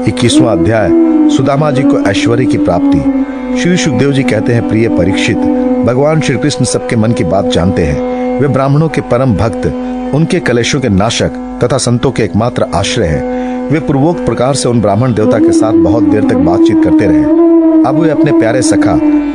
21वां अध्याय, सुदामा जी को ऐश्वर्य की प्राप्ति। श्री सुखदेव जी कहते हैं, प्रिय परीक्षित, भगवान श्री कृष्ण सबके मन की बात जानते हैं। वे ब्राह्मणों के परम भक्त, उनके कलेशों के नाशक तथा संतों के एकमात्र आश्रय हैं। वे पूर्वोक्त प्रकार से उन ब्राह्मण देवता के साथ बहुत देर तक बातचीत करते रहे। अब वे अपने प्यारे सखा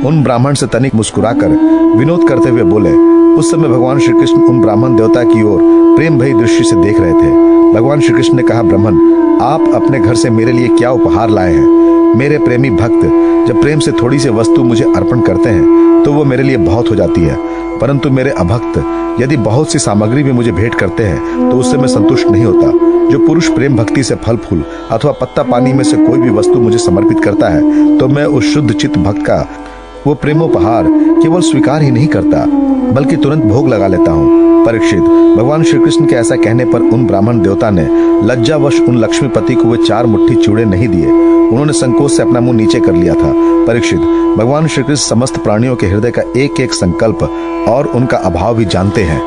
उन ब्राह्मण से तनिक मुस्कुराकर विनोद करते हुए बोले। उस समय भगवान श्री कृष्ण उन ब्राह्मण देवता की ओर प्रेम भरी दृष्टि से देख रहे थे। भगवान श्री कृष्ण ने कहा, ब्राह्मण, आप अपने घर से मेरे लिए क्या उपहार लाए हैं? मेरे प्रेमी भक्त जब प्रेम से थोड़ी सी वस्तु मुझे अर्पण करते हैं तो वो मेरे लिए बहुत हो जाती है, परंतु मेरे अभक्त यदि बहुत सी सामग्री भी मुझे भेंट करते हैं तो उससे मैं संतुष्ट नहीं होता। जो पुरुष प्रेम भक्ति से फल फूल अथवा पत्ता पानी में से कोई भी वस्तु मुझे समर्पित करता है तो मैं उस शुद्ध चित्त भक्त का वो प्रेमोपहार केवल स्वीकार ही नहीं करता बल्कि तुरंत भोग लगा लेता हूँ। परीक्षित, भगवान श्री कृष्ण के ऐसा कहने पर उन ब्राह्मण देवता ने लज्जावश उन लक्ष्मीपति को वे 4 मुट्ठी चूड़े नहीं दिए। उन्होंने संकोच से अपना मुंह नीचे कर लिया था। परीक्षित, भगवान श्री कृष्ण समस्त प्राणियों के हृदय का एक एक संकल्प और उनका अभाव भी जानते हैं।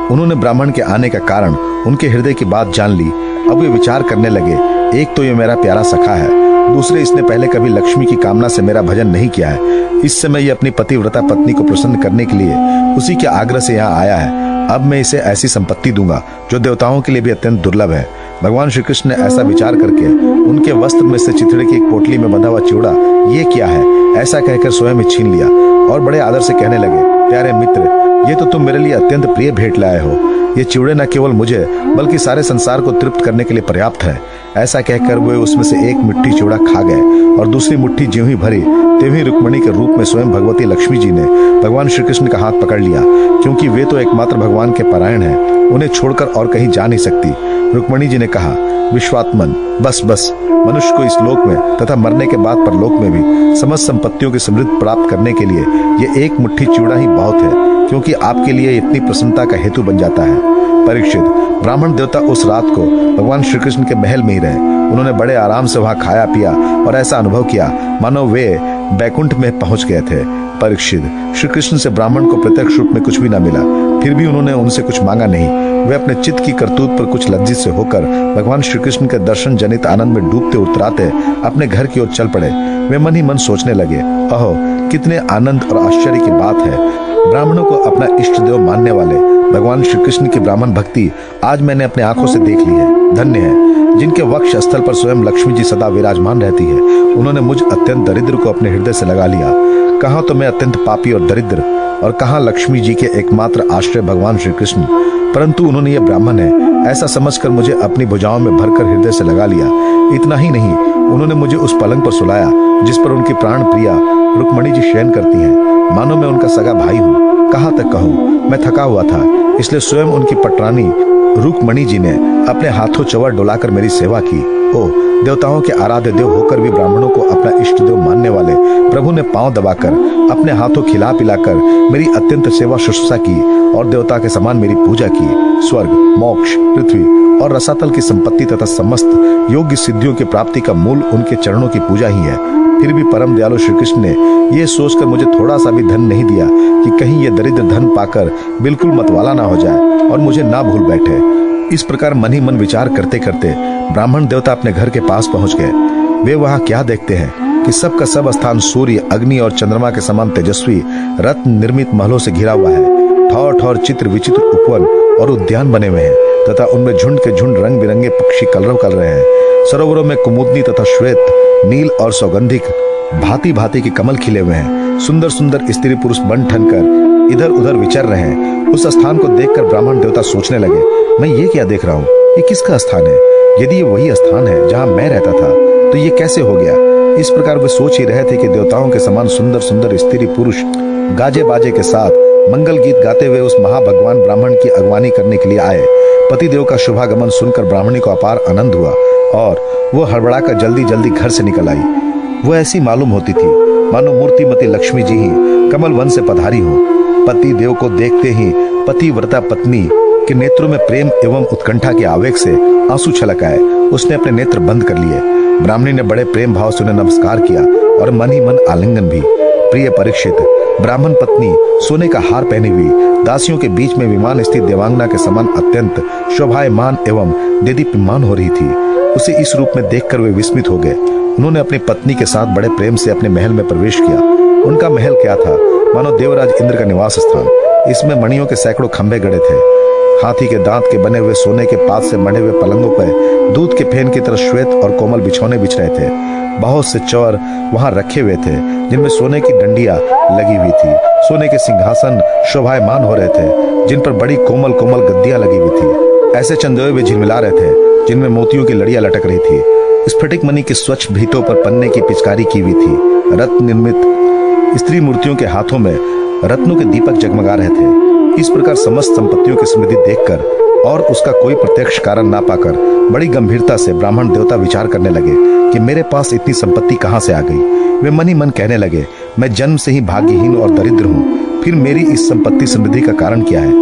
उन्होंने ब्राह्मण के आने का कारण, उनके हृदय की बात जान ली। अब वे विचार करने लगे, एक तो ये मेरा प्यारा सखा है, दूसरे इसने पहले कभी लक्ष्मी की कामना से मेरा भजन नहीं किया है। इस समय ये अपनी पतिव्रता पत्नी को प्रसन्न करने के लिए उसी के आग्रह से यहाँ आया है। अब मैं इसे ऐसी संपत्ति दूंगा जो देवताओं के लिए भी अत्यंत दुर्लभ है। भगवान श्री कृष्ण ने ऐसा विचार करके उनके वस्त्र में से चिथड़े की एक पोटली में बंधा हुआ चिवड़ा, ये क्या है, ऐसा कहकर स्वयं ही छीन लिया और बड़े आदर से कहने लगे, प्यारे मित्र, ये तो तुम मेरे लिए अत्यंत प्रिय भेंट लाए हो। ये चिवड़े न केवल मुझे बल्कि सारे संसार को तृप्त करने के लिए पर्याप्त है। ऐसा कहकर वे उसमें से एक मुट्ठी चिवड़ा खा गए और दूसरी मुट्ठी ज्यों ही भरी त्यों ही रुक्मिणी के रूप में स्वयं भगवती लक्ष्मी जी ने भगवान श्री कृष्ण का हाथ पकड़ लिया, क्योंकि वे तो एकमात्र भगवान के परायण हैं, उन्हें छोड़कर और कहीं जा नहीं सकती। रुक्मिणी जी ने कहा, विश्वात्मन, बस बस, मनुष्य को इस लोक में तथा मरने के बाद परलोक में भी समस्त संपत्तियों की समृद्धि प्राप्त करने के लिए ये एक मुट्ठी चिवड़ा ही बहुत है, क्योंकि आपके लिए इतनी प्रसन्नता का हेतु बन जाता है। परीक्षित, ब्राह्मण देवता उस रात को भगवान श्री कृष्ण के महल में ही रहे। उन्होंने बड़े आराम से वहां खाया पिया और ऐसा अनुभव किया मानो वे बैकुंठ में पहुंच गए थे। परीक्षित, श्री कृष्ण से ब्राह्मण को प्रत्यक्ष रूप में कुछ भी न मिला, फिर भी उन्होंने उनसे कुछ मांगा नहीं। वे अपने चित्त की करतूत पर कुछ लज्जित से होकर भगवान श्री कृष्ण के दर्शन जनित आनंद में डूबते उतराते अपने घर की ओर चल पड़े। वे मन ही मन सोचने लगे, अहो, कितने आनंद और आश्चर्य की बात है। ब्राह्मणों को अपना इष्ट देव मानने वाले भगवान श्री कृष्ण की ब्राह्मण भक्ति आज मैंने अपने आंखों से देख ली है। धन्य है जिनके वक्ष स्थल पर स्वयं लक्ष्मी जी सदा विराजमान रहती है। उन्होंने मुझ अत्यंत दरिद्र को अपने हृदय से लगा लिया। कहाँ तो मैं अत्यंत पापी और दरिद्र, और कहाँ लक्ष्मी जी के एकमात्र आश्रय भगवान श्री कृष्ण, परंतु उन्होंने ये ब्राह्मण है ऐसा समझकर मुझे अपनी भुजाओं में भरकर हृदय से लगा लिया। इतना ही नहीं, उन्होंने मुझे उस पलंग पर सुलाया जिस पर उनकी प्राण प्रिया रुक्मिणी जी शयन करती हैं, मानो मैं उनका सगा भाई हूँ। कहाँ तक कहूँ, मैं थका हुआ था, इसलिए स्वयं उनकी पटरानी रुक्मिणी जी ने अपने हाथों चवर डोलाकर मेरी सेवा की। ओ, देवताओं के आराध्य देव होकर भी ब्राह्मणों को अपना इष्ट देव मानने वाले प्रभु ने पांव दबाकर अपने हाथों खिला पिलाकर मेरी अत्यंत सेवा शुश्रूषा की और देवता के समान मेरी पूजा की। स्वर्ग, मोक्ष, पृथ्वी और रसातल की संपत्ति तथा समस्त योग्य सिद्धियों की प्राप्ति का मूल उनके चरणों की पूजा ही है। फिर भी परम दयालु श्री कृष्ण ने ये सोचकर मुझे थोड़ा सा भी धन नहीं दिया कि कहीं ये दरिद्र धन पाकर बिल्कुल मतवाला ना हो जाए और मुझे ना भूल बैठे। इस प्रकार मन ही मन विचार करते करते ब्राह्मण देवता अपने घर के पास पहुंच गए। वे वहां क्या देखते हैं कि सबका सब स्थान सूर्य, अग्नि और चंद्रमा के समान तेजस्वी रत्न निर्मित महलों से घिरा हुआ है। ठौर ठौर चित्र विचित्र उपवन और उद्यान बने हुए हैं तथा उनमें झुंड के झुंड रंग बिरंगे पक्षी कलरव कर रहे हैं। सरोवरों में कुमुदनी तथा श्वेत, नील और सौगंधिक भांति भांति के कमल खिले हुए हैं। सुंदर सुंदर स्त्री पुरुष बन ठन कर इधर उधर विचर रहे हैं। उस स्थान को देखकर ब्राह्मण देवता सोचने लगे, मैं ये क्या देख रहा हूँ, ये किसका स्थान है? यदि ये वही स्थान है जहाँ मैं रहता था तो ये कैसे हो गया? इस प्रकार वे सोच ही रहे थे कि देवताओं के समान सुंदर सुंदर स्त्री पुरुष गाजे बाजे के साथ मंगल गीत गाते हुए उस महाभगवान ब्राह्मण की अगवानी करने के लिए आए। पतिदेव का शुभागमन सुनकर ब्राह्मणी को अपार आनंद हुआ और वो हड़बड़ाकर जल्दी जल्दी घर से निकल आई। वो ऐसी मालूम होती थी मानो मूर्तिमती लक्ष्मी जी ही कमल वन से पधारी हो। पति देव को देखते ही पतिव्रता पत्नी के नेत्रों में प्रेम एवं उत्कंठा के आवेग से आंसू छलक आए। उसने अपने नेत्र बंद कर लिए। ब्राह्मणी ने बड़े प्रेम भाव से उन्हें नमस्कार किया और मन ही मन आलिंगन भी। प्रिय परीक्षित, ब्राह्मण पत्नी सोने का हार पहनी हुई दासियों के बीच में विमान स्थित देवांगना के समान अत्यंत शोभायमान एवं देदीप्यमान हो रही थी। उसे इस रूप में देखकर वे विस्मित हो गए। उन्होंने अपनी पत्नी के साथ बड़े प्रेम से अपने महल में प्रवेश किया। उनका महल क्या था, मानो देवराज इंद्र का निवास स्थान। इसमें मणियों के सैकड़ों खंभे गड़े थे। हाथी के दांत के बने हुए सोने के पात से मढ़े हुए पलंगों पर दूध के फेन की तरह श्वेत और कोमल बिछौने बिछ रहे थे। बहुत से चौर वहां रखे हुए थे जिनमें सोने की डंडियां लगी हुई थी। सोने के सिंहासन शोभायमान हो रहे थे जिन पर बड़ी कोमल कोमल गद्दियां लगी हुई थी। ऐसे चंदोए वे झिलमिला रहे थे जिनमें मोतियों की लड़ियां लटक रही थी। स्फटिक मणि की स्वच्छ भीतों पर पन्ने की पिचकारी की हुई थी। रत्न निर्मित स्त्री मूर्तियों के हाथों में रत्नों के दीपक जगमगा रहे थे। इस प्रकार समस्त संपत्तियों की समृद्धि देखकर और उसका कोई प्रत्यक्ष कारण ना पाकर बड़ी गंभीरता से ब्राह्मण देवता विचार करने लगे कि मेरे पास इतनी संपत्ति कहां से आ गई। वे मन ही मन कहने लगे, मैं जन्म से ही भाग्यहीन और दरिद्र हूँ, फिर मेरी इस संपत्ति समृद्धि का कारण क्या है।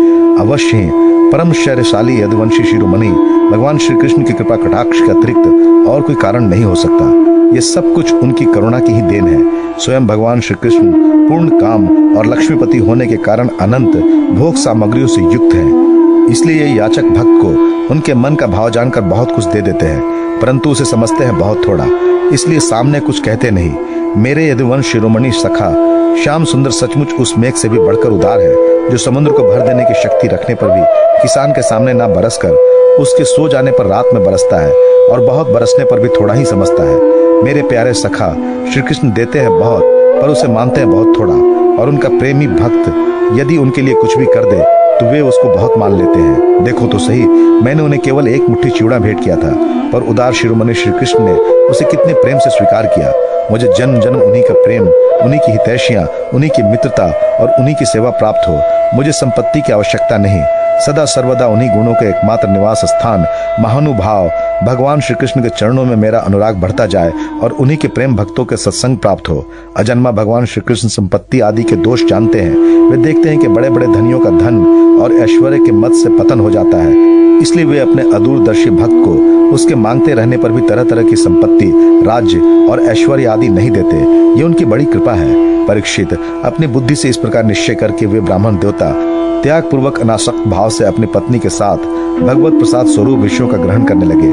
अवश्य ही परम शैर्यशाली यदुवंशी शिरोमणि भगवान श्री कृष्ण की कृपा कटाक्ष के अतिरिक्त और कोई कारण नहीं हो सकता। ये सब कुछ उनकी करुणा की ही देन है। स्वयं भगवान श्री कृष्ण पूर्ण काम और लक्ष्मीपति होने के कारण अनंत भोग सामग्रियों से युक्त है। इसलिए ये याचक भक्त को उनके मन का भाव जानकर बहुत कुछ दे देते हैं, परंतु उसे समझते हैं बहुत थोड़ा, इसलिए सामने कुछ कहते नहीं। मेरे यदुवंश शिरोमणि सखा श्याम सुंदर सचमुच उस मेघ से भी बढ़कर उदार है जो समुद्र को भर देने की शक्ति रखने पर भी किसान के सामने ना बरसकर उसके सो जाने पर रात में बरसता है और बहुत बरसने पर भी थोड़ा ही समझता है। मेरे प्यारे सखा श्री कृष्ण देते हैं बहुत पर उसे मानते हैं बहुत थोड़ा, और उनका प्रेमी भक्त यदि उनके लिए कुछ भी कर दे तो वे उसको बहुत मान लेते हैं। देखो तो सही, मैंने उन्हें केवल एक मुट्ठी चिवड़ा भेंट किया था, पर उदार शिरोमणि श्री कृष्ण ने उसे कितने प्रेम से स्वीकार किया। मुझे जन्म जन्म उन्हीं का प्रेम, उन्हीं की हितैषियां, उन्हीं की मित्रता और उन्हीं की सेवा प्राप्त हो। मुझे संपत्ति की आवश्यकता नहीं, सदा सर्वदा उन्हीं गुणों के एकमात्र निवास स्थान महानुभाव भगवान श्री कृष्ण के चरणों में मेरा अनुराग बढ़ता जाए और उन्हीं के प्रेम भक्तों के सत्संग प्राप्त हो। अजन्मा भगवान श्री कृष्ण संपत्ति आदि के दोष जानते हैं। वे देखते हैं कि बड़े बड़े धनियों का धन और ऐश्वर्य के मद से पतन हो जाता है, इसलिए वे अपने अदूरदर्शी भक्त को उसके मांगते रहने पर भी तरह तरह की संपत्ति, राज्य और ऐश्वर्य आदि नहीं देते। ये उनकी बड़ी कृपा है। परीक्षित, अपनी बुद्धि से इस प्रकार निश्चय करके वे ब्राह्मण देवता त्याग पूर्वक अनासक्त भाव से अपनी पत्नी के साथ भगवत प्रसाद स्वरूप विषयों का ग्रहण करने लगे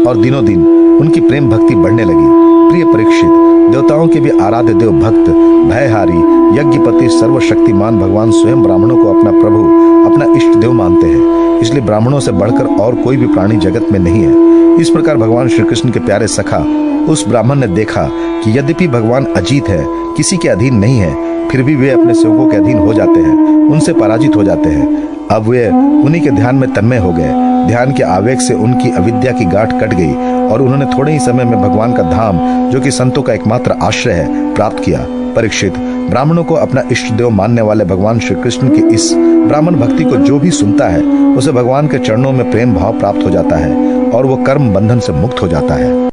और दिनों दिन उनकी प्रेम भक्ति बढ़ने लगी। प्रिय परीक्षित, देवताओं के भी आराध्य देव भक्त भयहारी यज्ञपति सर्वशक्तिमान भगवान स्वयं ब्राह्मणों को अपना प्रभु, अपना इष्ट देव मानते हैं, इसलिए ब्राह्मणों से बढ़कर और कोई भी प्राणी जगत में नहीं है। इस प्रकार भगवान श्री कृष्ण के प्यारे सखा उस ब्राह्मण ने देखा कि यद्यपि भगवान अजीत है, किसी के अधीन नहीं है, फिर भी वे अपने सेवकों के अधीन हो जाते हैं, उनसे पराजित हो जाते हैं। अब वे उन्हीं के ध्यान में तन्मय हो गए। ध्यान के आवेग से उनकी अविद्या की गांठ कट गई और उन्होंने थोड़े ही समय में भगवान का धाम, जो कि संतों का एकमात्र आश्रय है, प्राप्त किया। परीक्षित, ब्राह्मणों को अपना इष्ट देव मानने वाले भगवान श्री कृष्ण की इस ब्राह्मण भक्ति को जो भी सुनता है उसे भगवान के चरणों में प्रेम भाव प्राप्त हो जाता है और वो कर्म बंधन से मुक्त हो जाता है।